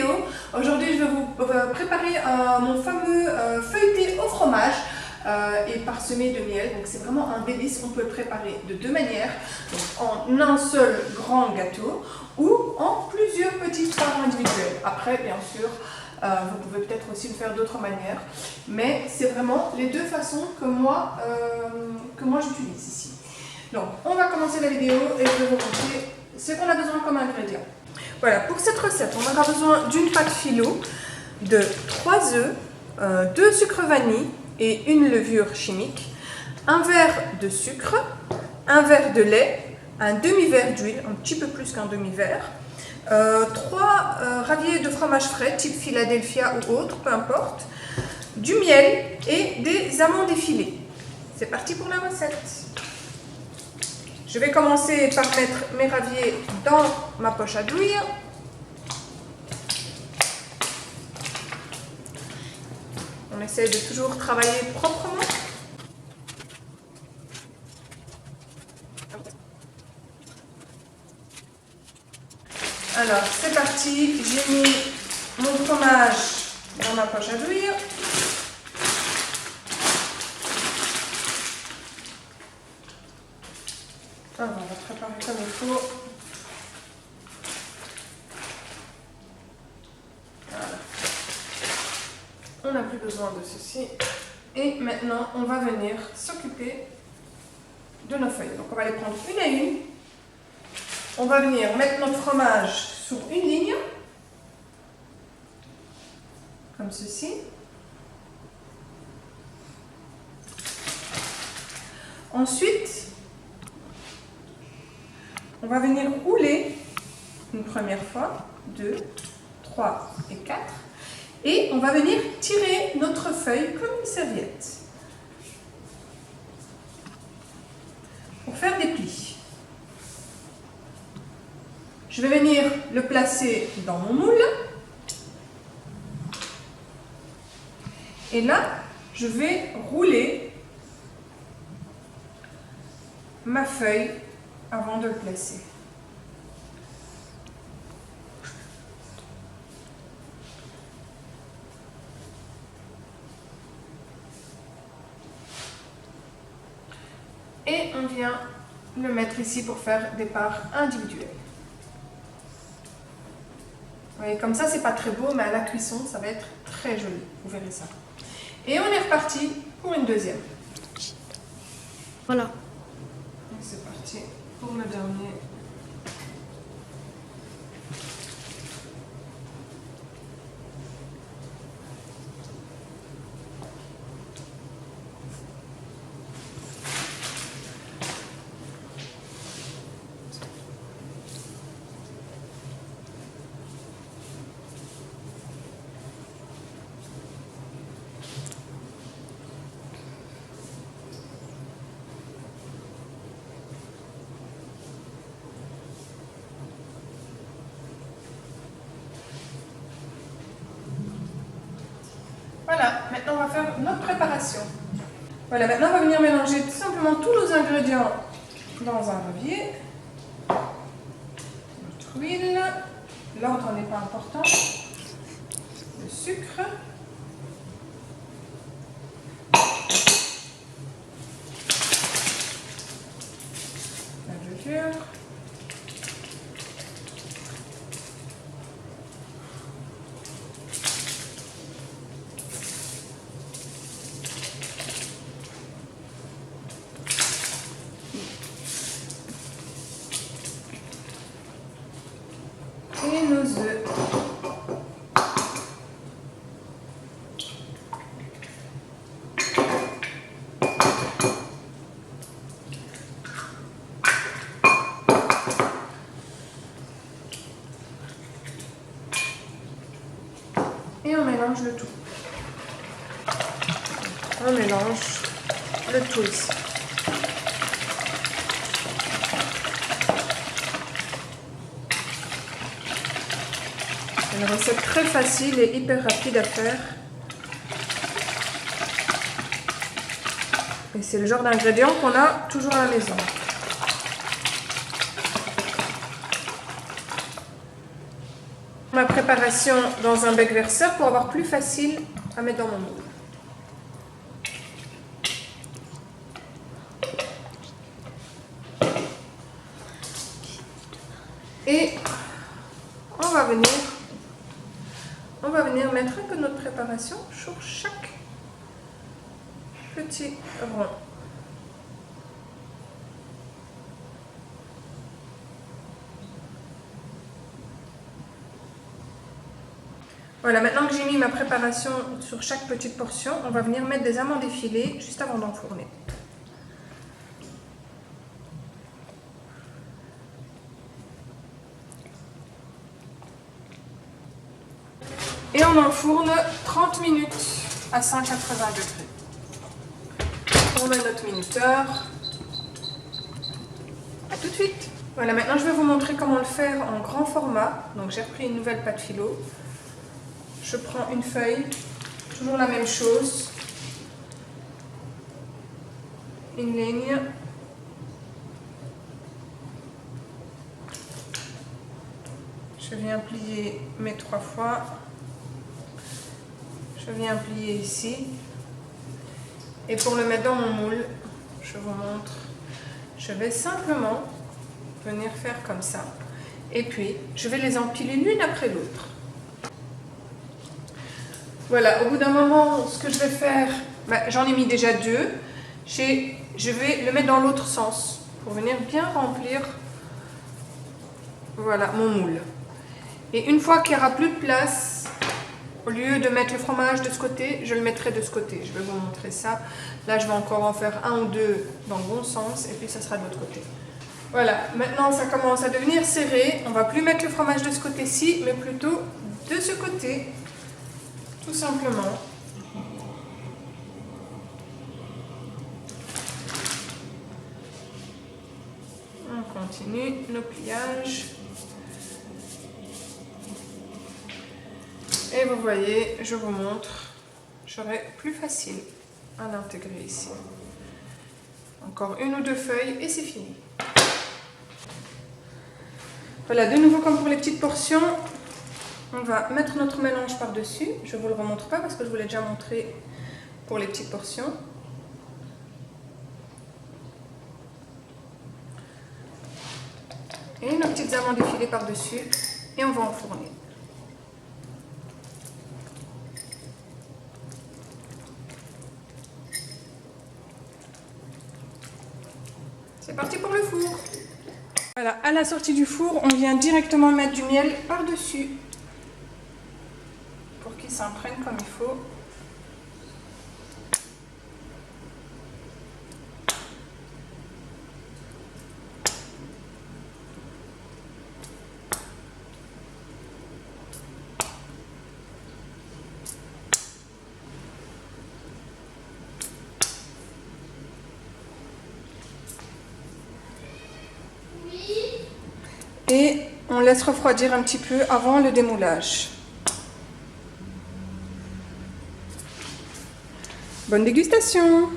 vidéo. Aujourd'hui, je vais vous préparer mon fameux feuilleté au fromage et parsemé de miel. Donc c'est vraiment un délice. On peut le préparer de deux manières, donc en un seul grand gâteau ou en plusieurs petites parts individuelles. Après, bien sûr, vous pouvez peut-être aussi le faire d'autres manières, mais c'est vraiment les deux façons que moi j'utilise ici. Donc, on va commencer la vidéo et je vais vous montrer ce qu'on a besoin comme ingrédients. Voilà, pour cette recette, on aura besoin d'une pâte phyllo, de 3 œufs, 2 sucres vanille et une levure chimique, un verre de sucre, un verre de lait, un demi-verre d'huile, un petit peu plus qu'un demi-verre, 3 râviers de fromage frais, type Philadelphia ou autre, peu importe, du miel et des amandes effilées. C'est parti pour la recette. Je vais commencer par mettre mes raviers dans ma poche à douille. On essaie de toujours travailler proprement. Alors, c'est parti. J'ai mis mon fromage dans ma poche à douille. Alors, on va préparer comme il faut. Voilà. On n'a plus besoin de ceci. Et maintenant, on va venir s'occuper de nos feuilles. Donc, on va les prendre une à une. On va venir mettre notre fromage sur une ligne, comme ceci. Ensuite, on va venir rouler une première fois, 2, 3 et 4. Et on va venir tirer notre feuille comme une serviette pour faire des plis. Je vais venir le placer dans mon moule. Et là, je vais rouler ma feuille avant de le placer. Et on vient le mettre ici pour faire des parts individuelles. Vous voyez, comme ça, c'est pas très beau, mais à la cuisson, ça va être très joli. Vous verrez ça. Et on est reparti pour une deuxième. Voilà. Et c'est parti pour le dernier. Voilà, maintenant on va faire notre préparation. Voilà, maintenant on va venir mélanger tout simplement tous nos ingrédients dans un ravier. Notre huile, l'ordre n'est pas important. Le sucre. La levure. Et nos œufs. Et on mélange le tout. On mélange le tout ici. Une recette très facile et hyper rapide à faire. Et c'est le genre d'ingrédients qu'on a toujours à la maison. Ma préparation dans un bec verseur pour avoir plus facile à mettre dans mon moule. Et on va venir mettre un peu de notre préparation sur chaque petit rond. Voilà, maintenant que j'ai mis ma préparation sur chaque petite portion, on va venir mettre des amandes effilées juste avant d'enfourner. Et on enfourne 30 minutes à 180 degrés. On met notre minuteur. A tout de suite. Voilà, maintenant je vais vous montrer comment le faire en grand format. Donc j'ai repris une nouvelle pâte philo. Je prends une feuille, toujours la même chose. Une ligne. Je viens plier mes 3 fois. Je viens plier ici. Et pour le mettre dans mon moule, je vous montre. Je vais simplement venir faire comme ça. Et puis, je vais les empiler l'une après l'autre. Voilà, au bout d'un moment, ce que je vais faire, j'en ai mis déjà 2. Je vais le mettre dans l'autre sens pour venir bien remplir, voilà, mon moule. Et une fois qu'il n'y aura plus de place, au lieu de mettre le fromage de ce côté, je le mettrai de ce côté. Je vais vous montrer ça. Là, je vais encore en faire 1 ou 2 dans le bon sens et puis ça sera de l'autre côté. Voilà, maintenant ça commence à devenir serré. On ne va plus mettre le fromage de ce côté-ci, mais plutôt de ce côté, tout simplement. On continue nos pliages. Et vous voyez, je vous montre, j'aurai plus facile à l'intégrer ici. Encore 1 ou 2 feuilles et c'est fini. Voilà, de nouveau comme pour les petites portions, on va mettre notre mélange par-dessus. Je ne vous le remontre pas parce que je vous l'ai déjà montré pour les petites portions. Et nos petites amandes effilées par-dessus et on va enfourner. C'est parti pour le four. Voilà, à la sortie du four, on vient directement mettre du miel par-dessus pour qu'il s'imprègne comme il faut. Et on laisse refroidir un petit peu avant le démoulage. Bonne dégustation!